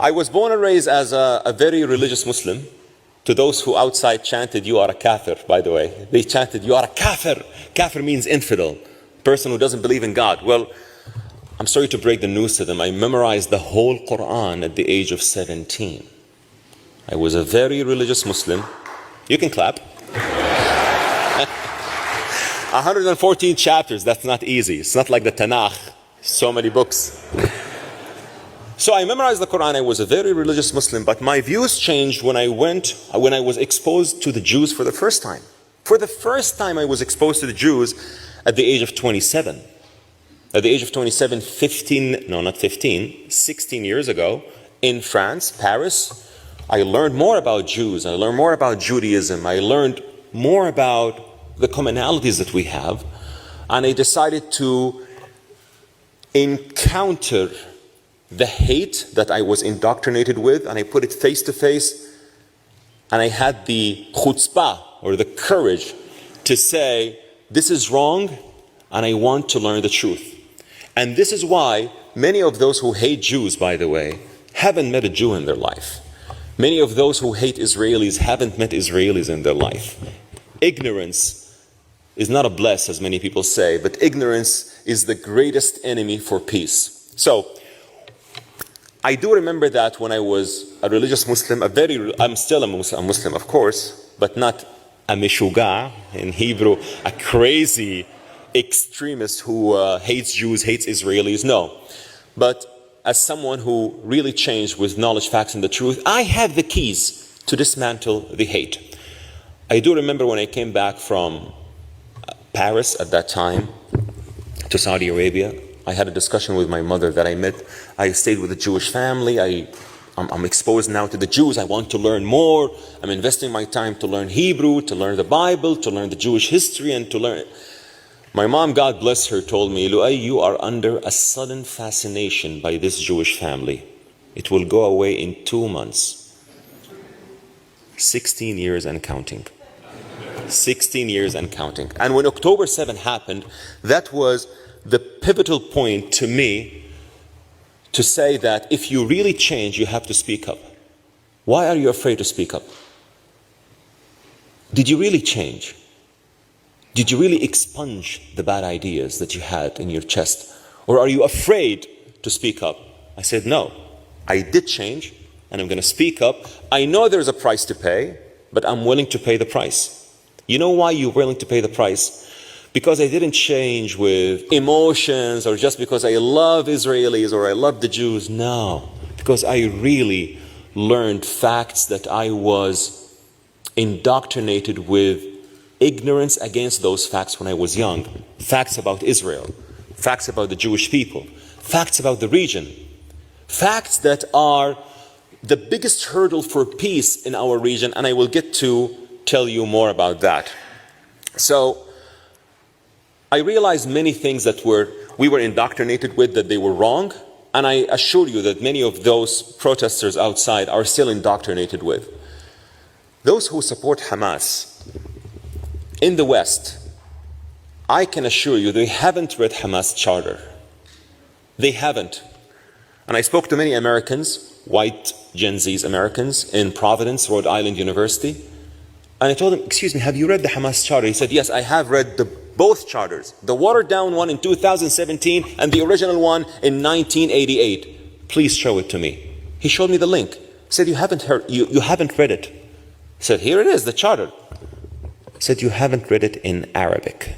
I was born and raised as a very religious Muslim. To those who outside chanted, "You are a kafir," by the way. They chanted, "You are a kafir." Kafir means infidel, person who doesn't believe in God. Well, I'm sorry to break the news to them. I memorized the whole Quran at the age of 17. I was a very religious Muslim. You can clap. 114 chapters, that's not easy. It's not like the Tanakh, so many books. So I memorized the Quran. I was a very religious Muslim, but my views changed when I was exposed to the Jews for the first time. For the first time I was exposed to the Jews at the age of 27. At the age of 27, 16 years ago, in France, Paris, I learned more about Jews. I learned more about Judaism. I learned more about the commonalities that we have. And I decided to encounter the hate that I was indoctrinated with, and I put it face to face, and I had the chutzpah, or the courage, to say, this is wrong, and I want to learn the truth. And this is why many of those who hate Jews, by the way, haven't met a Jew in their life. Many of those who hate Israelis haven't met Israelis in their life. Ignorance is not a bless, as many people say, but ignorance is the greatest enemy for peace. So, I do remember that when I was a religious Muslim, I'm still a Muslim, of course, but not a mishuga, in Hebrew, a crazy extremist who hates Jews, hates Israelis, no. But as someone who really changed with knowledge, facts, and the truth, I have the keys to dismantle the hate. I do remember when I came back from Paris at that time to Saudi Arabia, I had a discussion with my mother that I met. I stayed with a Jewish family. I'm exposed now to the Jews. I want to learn more. I'm investing my time to learn Hebrew, to learn the Bible, to learn the Jewish history, and to learn. My mom, God bless her, told me, "Lu'ay, you are under a sudden fascination by this Jewish family. It will go away in 2 months." 16 years and counting. 16 years and counting. And when October 7 happened, that was the pivotal point to me to say that if you really change, you have to speak up. Why are you afraid to speak up? Did you really change? Did you really expunge the bad ideas that you had in your chest? Or are you afraid to speak up? I said, no, I did change, and I'm going to speak up. I know there's a price to pay, but I'm willing to pay the price. You know why you're willing to pay the price? Because I didn't change with emotions or just because I love Israelis or I love the Jews. No, because I really learned facts that I was indoctrinated with ignorance against those facts when I was young. Facts about Israel, facts about the Jewish people, facts about the region, facts that are the biggest hurdle for peace in our region, and I will get to tell you more about that. So, I realized many things that we were indoctrinated with, that they were wrong, and I assure you that many of those protesters outside are still indoctrinated with. Those who support Hamas in the West, I can assure you they haven't read Hamas charter. They haven't. And I spoke to many Americans, white Gen Z's Americans, in Providence, Rhode Island University, and I told them, excuse me, have you read the Hamas charter? He said, yes, I have read both charters, the watered down one in 2017 and the original one in 1988. Please show it to me. He showed me the link. He said, you haven't read it. He said, here it is, the charter. He said, you haven't read it in Arabic.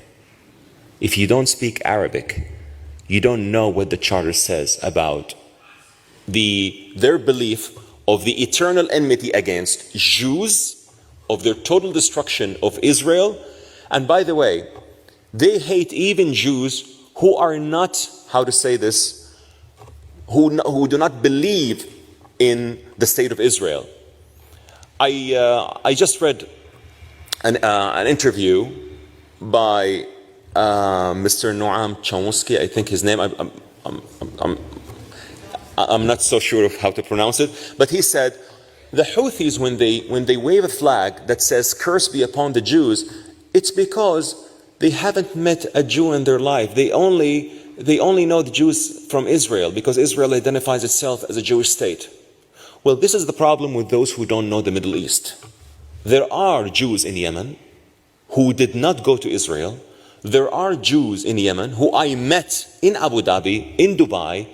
If you don't speak Arabic, you don't know what the charter says about their belief of the eternal enmity against Jews, of their total destruction of Israel. And by the way, they hate even Jews who are not, how to say this, who do not believe in the state of Israel. I just read an interview by Mr. Noam Chomsky, I think his name. I'm not so sure of how to pronounce it, but he said the Houthis, when they wave a flag that says "Curse be upon the Jews," it's because they haven't met a Jew in their life. They only know the Jews from Israel, because Israel identifies itself as a Jewish state. Well, this is the problem with those who don't know the Middle East. There are Jews in Yemen who did not go to Israel. There are Jews in Yemen who I met in Abu Dhabi, in Dubai,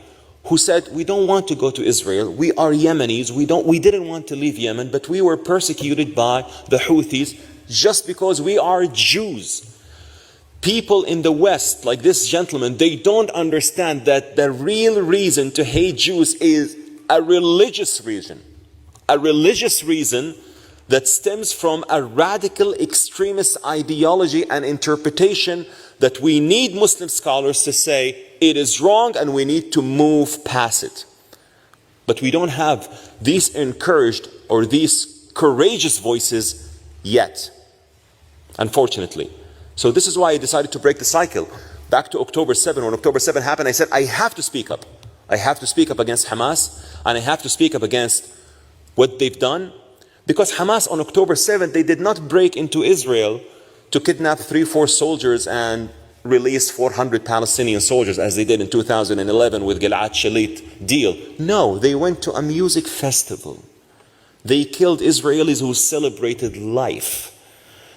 who said, we don't want to go to Israel. We are Yemenis. We didn't want to leave Yemen, but we were persecuted by the Houthis just because we are Jews. People in the West, like this gentleman, they don't understand that the real reason to hate Jews is a religious reason. A religious reason that stems from a radical extremist ideology and interpretation that we need Muslim scholars to say it is wrong and we need to move past it. But we don't have these encouraged or these courageous voices yet, unfortunately. So this is why I decided to break the cycle. Back to October 7, when October 7 happened, I said, I have to speak up. I have to speak up against Hamas, and I have to speak up against what they've done. Because Hamas on October 7, they did not break into Israel to kidnap 3-4 soldiers and release 400 Palestinian soldiers as they did in 2011 with Gilad Shalit deal. No, they went to a music festival. They killed Israelis who celebrated life.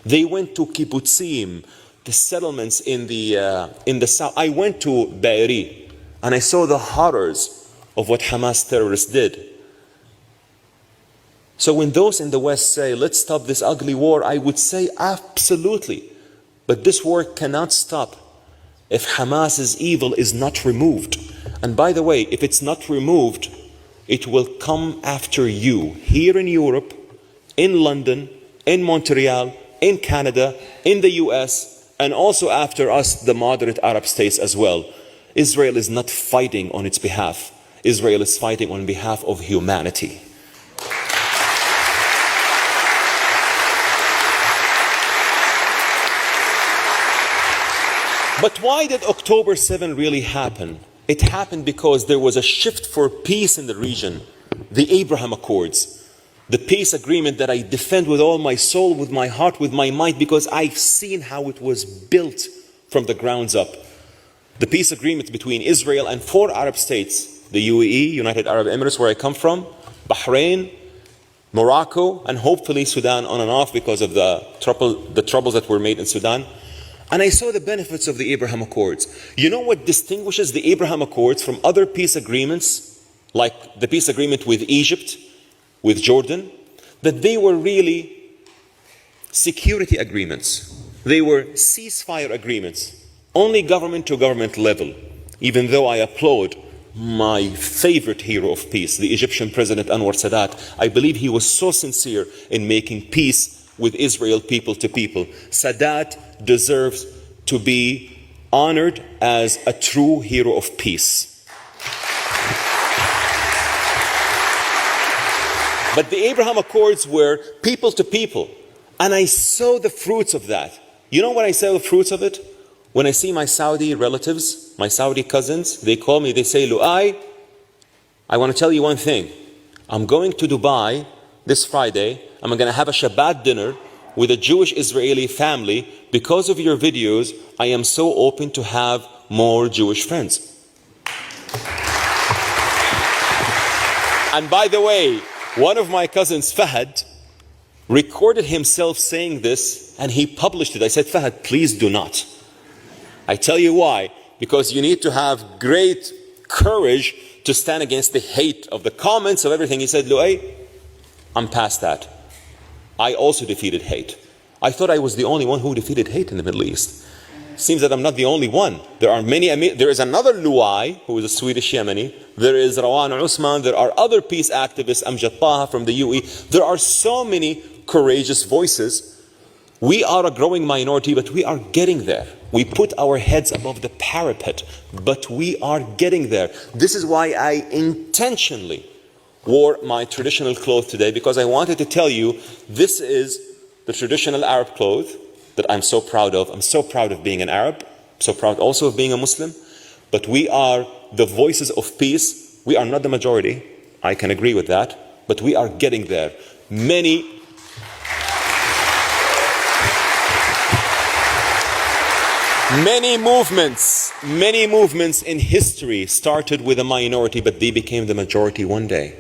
They went to kibbutzim, the settlements in the south. I went to Be'eri and I saw the horrors of what Hamas terrorists did. So when those in the West say, let's stop this ugly war, I would say absolutely. But this war cannot stop if Hamas's evil is not removed. And by the way, if it's not removed, it will come after you here in Europe, in London, in Montreal, in Canada, in the US, and also after us, the moderate Arab states as well. Israel is not fighting on its behalf. Israel is fighting on behalf of humanity. But why did October 7 really happen? It happened because there was a shift for peace in the region. The Abraham Accords. The peace agreement that I defend with all my soul, with my heart, with my mind, because I've seen how it was built from the grounds up. The peace agreement between Israel and 4 Arab states, the UAE, United Arab Emirates, where I come from, Bahrain, Morocco, and hopefully Sudan on and off because of the troubles that were made in Sudan. And I saw the benefits of the Abraham Accords. You know what distinguishes the Abraham Accords from other peace agreements, like the peace agreement with Egypt, with Jordan? That they were really security agreements. They were ceasefire agreements, only government to government level. Even though I applaud my favorite hero of peace, the Egyptian President Anwar Sadat, I believe he was so sincere in making peace with Israel people to people. Sadat deserves to be honored as a true hero of peace. But the Abraham Accords were people to people. And I saw the fruits of that. You know what I saw the fruits of it? When I see my Saudi relatives, my Saudi cousins, they call me, they say, Lu'ai, I want to tell you one thing. I'm going to Dubai this Friday. I'm going to have a Shabbat dinner with a Jewish Israeli family. Because of your videos, I am so open to have more Jewish friends. And by the way, one of my cousins, Fahad, recorded himself saying this and he published it. I said, Fahad, please do not. I tell you why. Because you need to have great courage to stand against the hate of the comments of everything. He said, Lu'ay, I'm past that. I also defeated hate. I thought I was the only one who defeated hate in the Middle East. Seems that I'm not the only one. There are many. There is another Lu'ai, who is a Swedish Yemeni. There is Rawan Usman. There are other peace activists, Amjad Taha from the UAE. There are so many courageous voices. We are a growing minority, but we are getting there. We put our heads above the parapet, but we are getting there. This is why I intentionally wore my traditional clothes today, because I wanted to tell you this is the traditional Arab clothes that I'm so proud of. I'm so proud of being an Arab, I'm so proud also of being a Muslim. But we are the voices of peace. We are not the majority. I can agree with that, but we are getting there. Many movements in history started with a minority, but they became the majority one day.